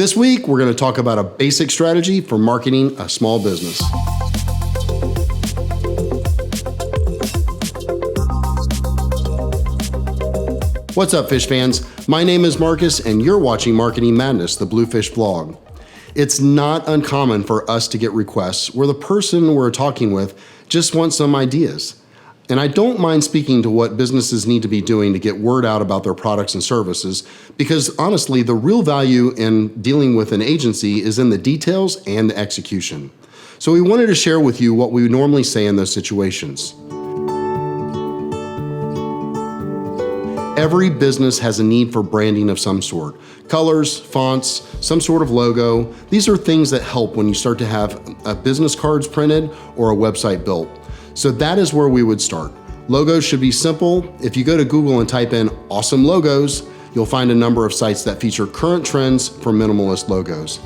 This week, we're going to talk about a basic strategy for marketing a small business. What's up, fish fans? My name is Marcus, and you're watching Marketing Madness, the Bluefish vlog. It's not uncommon for us to get requests where the person we're talking with just wants some ideas. And I don't mind speaking to what businesses need to be doing to get word out about their products and services, because honestly, the real value in dealing with an agency is in the details and the execution. So we wanted to share with you what we would normally say in those situations. Every business has a need for branding of some sort. Colors, fonts, some sort of logo. These are things that help when you start to have a business cards printed or a website built. So that is where we would start. Logos should be simple. If you go to Google and type in awesome logos, you'll find a number of sites that feature current trends for minimalist logos.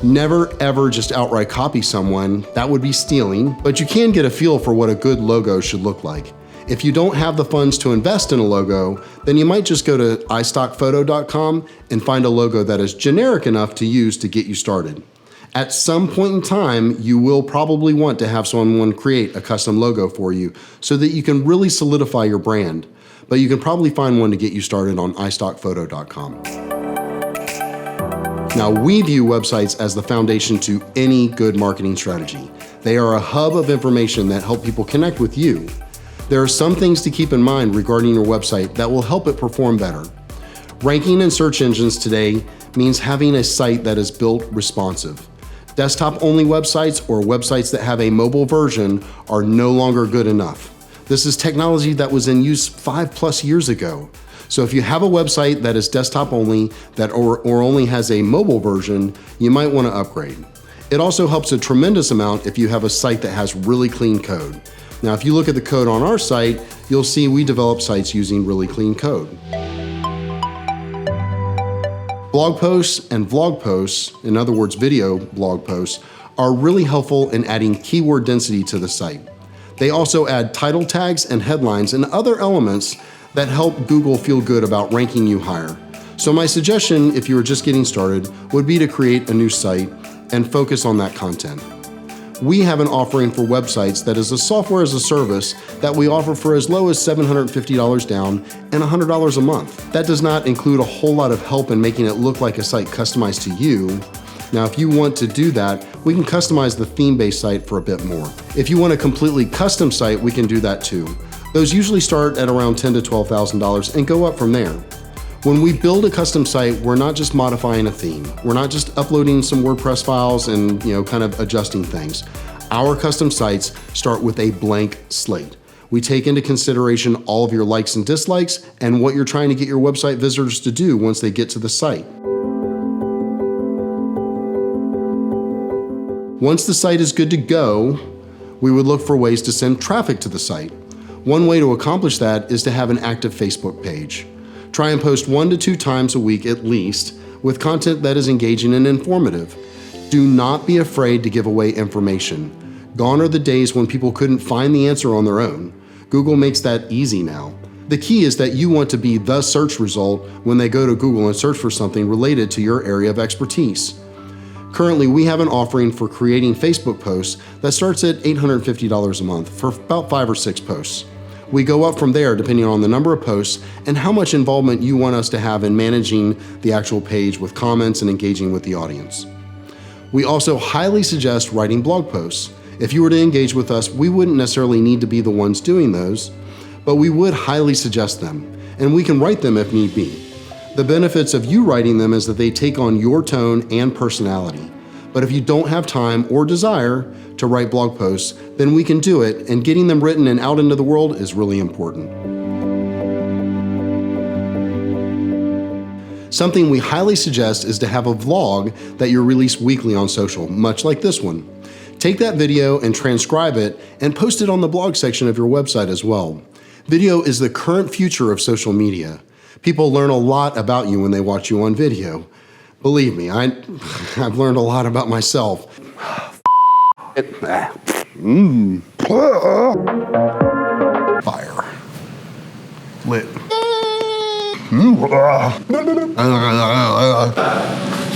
Never ever just outright copy someone, that would be stealing, but you can get a feel for what a good logo should look like. If you don't have the funds to invest in a logo, then you might just go to istockphoto.com and find a logo that is generic enough to use to get you started. At some point in time, you will probably want to have someone create a custom logo for you so that you can really solidify your brand, but you can probably find one to get you started on istockphoto.com. Now, we view websites as the foundation to any good marketing strategy. They are a hub of information that help people connect with you. There are some things to keep in mind regarding your website that will help it perform better. Ranking in search engines today means having a site that is built responsive. Desktop-only websites or websites that have a mobile version are no longer good enough. This is technology that was in use 5+ years ago. So if you have a website that is desktop-only or only has a mobile version, you might want to upgrade. It also helps a tremendous amount if you have a site that has really clean code. Now, if you look at the code on our site, you'll see we develop sites using really clean code. Blog posts and vlog posts, in other words, video blog posts, are really helpful in adding keyword density to the site. They also add title tags and headlines and other elements that help Google feel good about ranking you higher. So my suggestion, if you were just getting started, would be to create a new site and focus on that content. We have an offering for websites that is a software as a service that we offer for as low as $750 down and $100 a month. That does not include a whole lot of help in making it look like a site customized to you. Now, if you want to do that, we can customize the theme-based site for a bit more. If you want a completely custom site, we can do that too. Those usually start at around $10,000 to $12,000 and go up from there. When we build a custom site, we're not just modifying a theme. We're not just uploading some WordPress files and kind of adjusting things. Our custom sites start with a blank slate. We take into consideration all of your likes and dislikes and what you're trying to get your website visitors to do once they get to the site. Once the site is good to go, we would look for ways to send traffic to the site. One way to accomplish that is to have an active Facebook page. Try and post 1 to 2 times a week at least with content that is engaging and informative. Do not be afraid to give away information. Gone are the days when people couldn't find the answer on their own. Google makes that easy now. The key is that you want to be the search result when they go to Google and search for something related to your area of expertise. Currently, we have an offering for creating Facebook posts that starts at $850 a month for about 5 or 6 posts. We go up from there depending on the number of posts and how much involvement you want us to have in managing the actual page with comments and engaging with the audience. We also highly suggest writing blog posts. If you were to engage with us, we wouldn't necessarily need to be the ones doing those, but we would highly suggest them, and we can write them if need be. The benefits of you writing them is that they take on your tone and personality. But if you don't have time or desire to write blog posts, then we can do it, and getting them written and out into the world is really important. Something we highly suggest is to have a vlog that you release weekly on social, much like this one. Take that video and transcribe it and post it on the blog section of your website as well. Video is the current future of social media. People learn a lot about you when they watch you on video. Believe me, I've learned a lot about myself. Fire. Lit.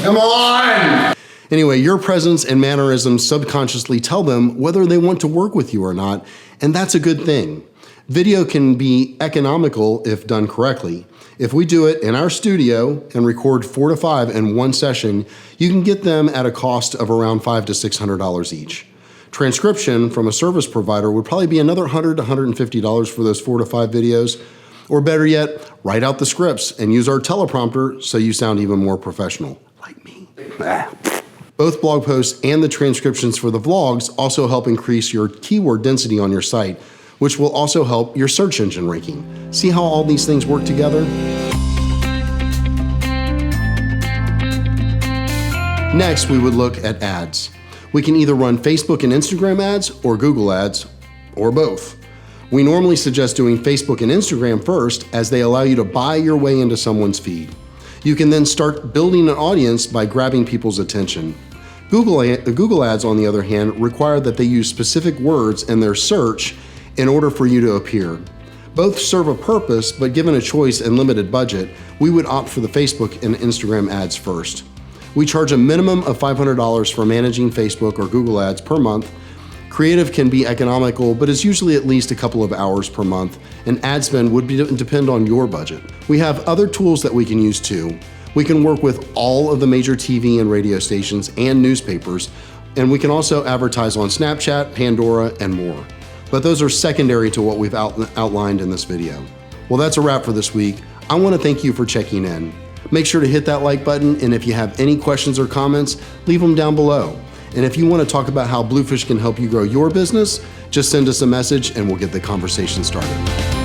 Come on! Anyway, your presence and mannerisms subconsciously tell them whether they want to work with you or not, and that's a good thing. Video can be economical if done correctly. If we do it in our studio and record 4 to 5 in one session, you can get them at a cost of around $500 to $600 each. Transcription from a service provider would probably be another $100 to $150 for those 4 to 5 videos. Or better yet, write out the scripts and use our teleprompter so you sound even more professional, like me. Both blog posts and the transcriptions for the vlogs also help increase your keyword density on your site, which will also help your search engine ranking. See how all these things work together? Next, we would look at ads. We can either run Facebook and Instagram ads or Google ads, or both. We normally suggest doing Facebook and Instagram first, as they allow you to buy your way into someone's feed. You can then start building an audience by grabbing people's attention. Google ads, on the other hand, require that they use specific words in their search in order for you to appear. Both serve a purpose, but given a choice and limited budget, we would opt for the Facebook and Instagram ads first. We charge a minimum of $500 for managing Facebook or Google ads per month. Creative can be economical, but is usually at least a couple of hours per month, and ad spend would depend on your budget. We have other tools that we can use too. We can work with all of the major TV and radio stations and newspapers, and we can also advertise on Snapchat, Pandora, and more. But those are secondary to what we've outlined in this video. Well, that's a wrap for this week. I want to thank you for checking in. Make sure to hit that like button, and if you have any questions or comments, leave them down below. And if you want to talk about how Bluefish can help you grow your business, just send us a message and we'll get the conversation started.